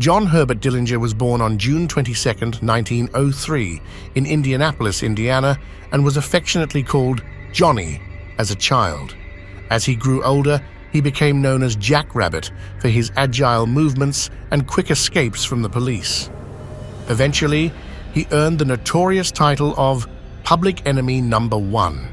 John Herbert Dillinger was born on June 22, 1903, in Indianapolis, Indiana, and was affectionately called Johnny as a child. As he grew older, he became known as Jackrabbit for his agile movements and quick escapes from the police. Eventually, he earned the notorious title of Public Enemy Number 1.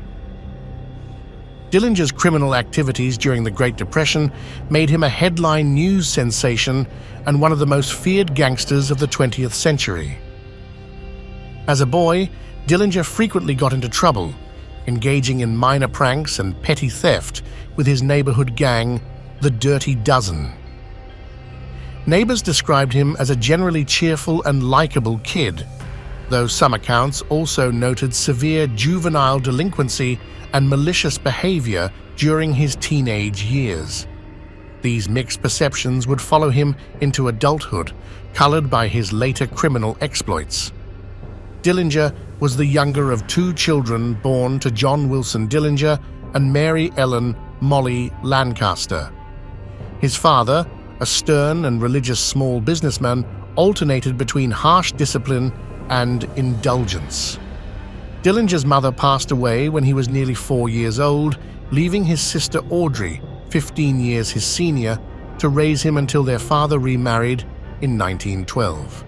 Dillinger's criminal activities during the Great Depression made him a headline news sensation and one of the most feared gangsters of the 20th century. As a boy, Dillinger frequently got into trouble, engaging in minor pranks and petty theft with his neighborhood gang, the Dirty Dozen. Neighbors described him as a generally cheerful and likable kid, though some accounts also noted severe juvenile delinquency and malicious behavior during his teenage years. These mixed perceptions would follow him into adulthood, colored by his later criminal exploits. Dillinger was the younger of two children born to John Wilson Dillinger and Mary Ellen "Molly" Lancaster. His father, a stern and religious small businessman, alternated between harsh discipline and indulgence. Dillinger's mother passed away when he was nearly 4 years old, leaving his sister Audrey, 15 years his senior, to raise him until their father remarried in 1912.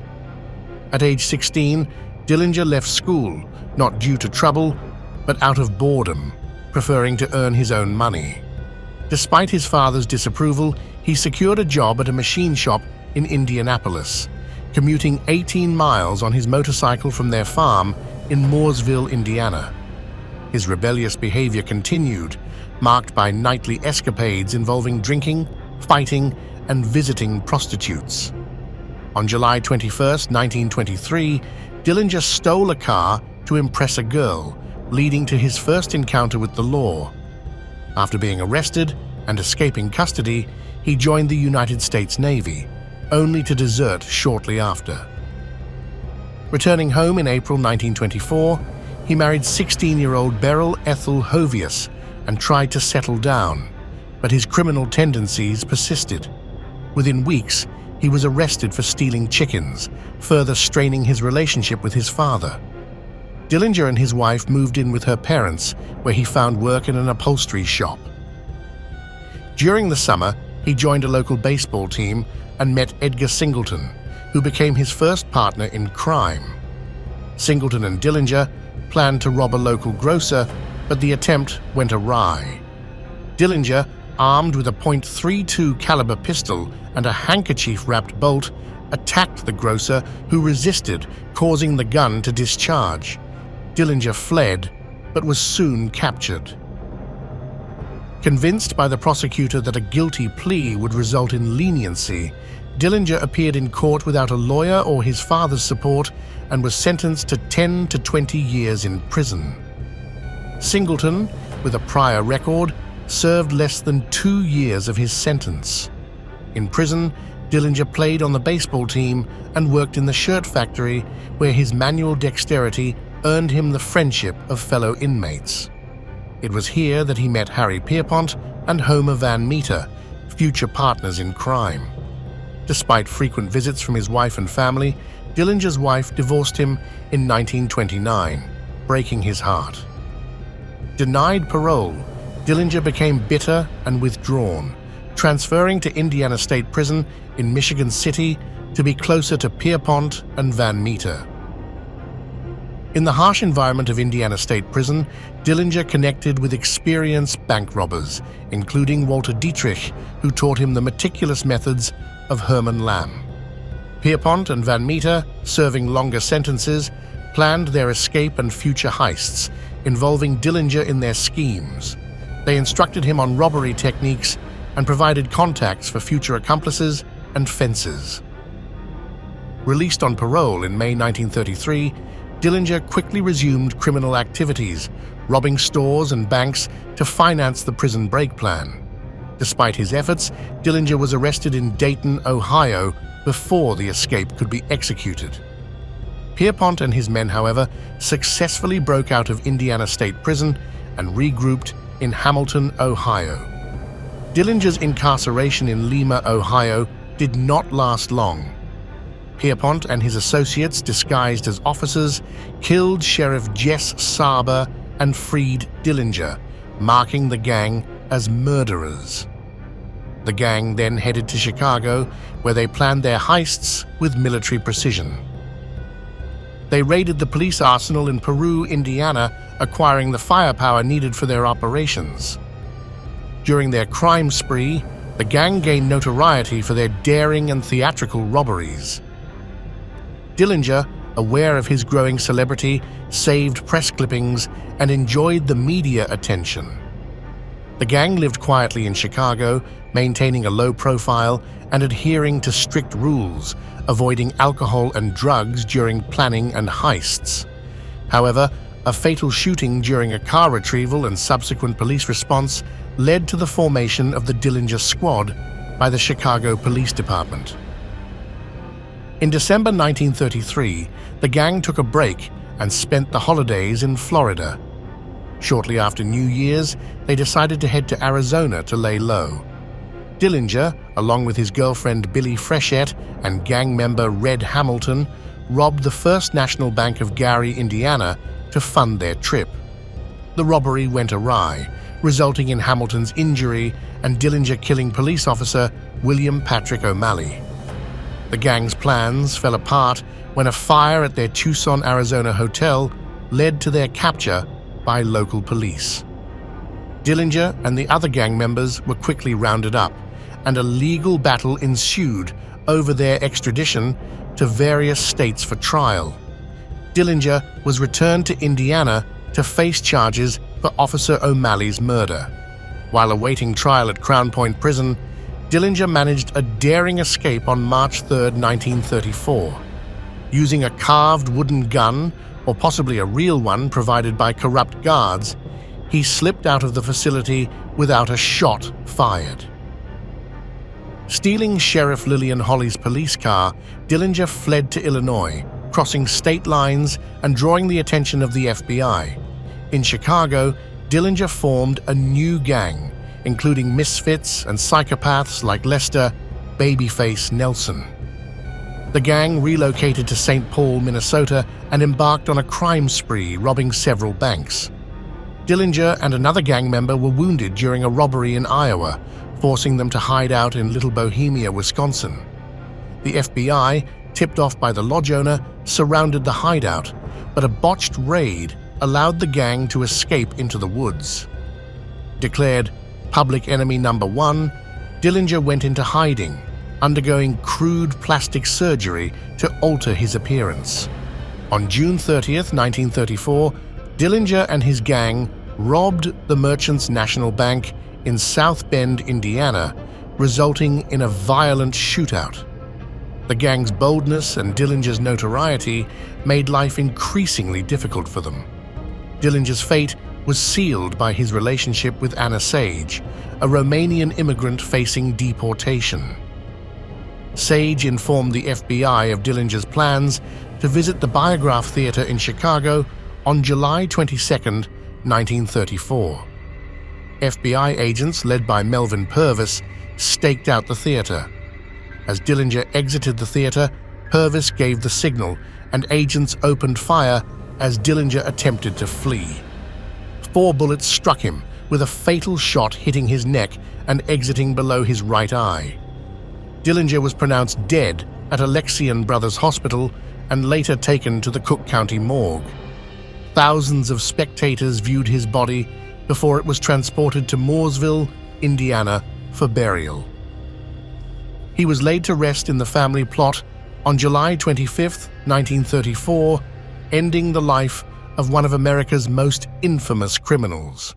At age 16, Dillinger left school, not due to trouble, but out of boredom, preferring to earn his own money. Despite his father's disapproval, he secured a job at a machine shop in Indianapolis, commuting 18 miles on his motorcycle from their farm in Mooresville, Indiana. His rebellious behavior continued, marked by nightly escapades involving drinking, fighting, and visiting prostitutes. On July 21, 1923, Dillinger stole a car to impress a girl, leading to his first encounter with the law. After being arrested and escaping custody, he joined the United States Navy, only to desert shortly after. Returning home in April 1924, he married 16-year-old Beryl Ethel Hovius and tried to settle down, but his criminal tendencies persisted. Within weeks, he was arrested for stealing chickens, further straining his relationship with his father. Dillinger and his wife moved in with her parents, where he found work in an upholstery shop. During the summer, he joined a local baseball team and met Edgar Singleton, who became his first partner in crime. Singleton and Dillinger planned to rob a local grocer, but the attempt went awry. Dillinger, armed with a .32 caliber pistol and a handkerchief-wrapped bolt, attacked the grocer, who resisted, causing the gun to discharge. Dillinger fled, but was soon captured. Convinced by the prosecutor that a guilty plea would result in leniency, Dillinger appeared in court without a lawyer or his father's support and was sentenced to 10 to 20 years in prison. Singleton, with a prior record, served less than 2 years of his sentence. In prison, Dillinger played on the baseball team and worked in the shirt factory, where his manual dexterity earned him the friendship of fellow inmates. It was here that he met Harry Pierpont and Homer Van Meter, future partners in crime. Despite frequent visits from his wife and family, Dillinger's wife divorced him in 1929, breaking his heart. Denied parole, Dillinger became bitter and withdrawn, transferring to Indiana State Prison in Michigan City to be closer to Pierpont and Van Meter. In the harsh environment of Indiana State Prison, Dillinger connected with experienced bank robbers, including Walter Dietrich, who taught him the meticulous methods of Herman Lamb. Pierpont and Van Meter, serving longer sentences, planned their escape and future heists, involving Dillinger in their schemes. They instructed him on robbery techniques and provided contacts for future accomplices and fences. Released on parole in May 1933, Dillinger quickly resumed criminal activities, robbing stores and banks to finance the prison break plan. Despite his efforts, Dillinger was arrested in Dayton, Ohio, before the escape could be executed. Pierpont and his men, however, successfully broke out of Indiana State Prison and regrouped in Hamilton, Ohio. Dillinger's incarceration in Lima, Ohio, did not last long. Pierpont and his associates, disguised as officers, killed Sheriff Jess Saber and freed Dillinger, marking the gang as murderers. The gang then headed to Chicago, where they planned their heists with military precision. They raided the police arsenal in Peru, Indiana, acquiring the firepower needed for their operations. During their crime spree, the gang gained notoriety for their daring and theatrical robberies. Dillinger, aware of his growing celebrity, saved press clippings and enjoyed the media attention. The gang lived quietly in Chicago, maintaining a low profile and adhering to strict rules, avoiding alcohol and drugs during planning and heists. However, a fatal shooting during a car retrieval and subsequent police response led to the formation of the Dillinger Squad by the Chicago Police Department. In December 1933, the gang took a break and spent the holidays in Florida. Shortly after New Year's, they decided to head to Arizona to lay low. Dillinger, along with his girlfriend Billie Frechette and gang member Red Hamilton, robbed the First National Bank of Gary, Indiana, to fund their trip. The robbery went awry, resulting in Hamilton's injury and Dillinger killing police officer William Patrick O'Malley. The gang's plans fell apart when a fire at their Tucson, Arizona hotel led to their capture by local police. Dillinger and the other gang members were quickly rounded up, and a legal battle ensued over their extradition to various states for trial. Dillinger was returned to Indiana to face charges for Officer O'Malley's murder. While awaiting trial at Crown Point Prison, Dillinger managed a daring escape on March 3, 1934. Using a carved wooden gun, or possibly a real one provided by corrupt guards, he slipped out of the facility without a shot fired. Stealing Sheriff Lillian Holly's police car, Dillinger fled to Illinois, crossing state lines and drawing the attention of the FBI. In Chicago, Dillinger formed a new gang, including misfits and psychopaths like Lester Babyface Nelson. The gang relocated to St. Paul, Minnesota, and embarked on a crime spree, robbing several banks. Dillinger and another gang member were wounded during a robbery in Iowa, forcing them to hide out in Little Bohemia, Wisconsin. The FBI, tipped off by the lodge owner, surrounded the hideout, but a botched raid allowed the gang to escape into the woods. Declared public enemy number one, Dillinger went into hiding, undergoing crude plastic surgery to alter his appearance. On June 30, 1934, Dillinger and his gang robbed the Merchants National Bank in South Bend, Indiana, resulting in a violent shootout. The gang's boldness and Dillinger's notoriety made life increasingly difficult for them. Dillinger's fate was sealed by his relationship with Anna Sage, a Romanian immigrant facing deportation. Sage informed the FBI of Dillinger's plans to visit the Biograph Theater in Chicago on July 22, 1934. FBI agents led by Melvin Purvis staked out the theater. As Dillinger exited the theater, Purvis gave the signal, and agents opened fire as Dillinger attempted to flee. 4 bullets struck him, with a fatal shot hitting his neck and exiting below his right eye. Dillinger was pronounced dead at Alexian Brothers Hospital and later taken to the Cook County morgue. Thousands of spectators viewed his body before it was transported to Mooresville, Indiana, for burial. He was laid to rest in the family plot on July 25, 1934, ending the life of one of America's most infamous criminals.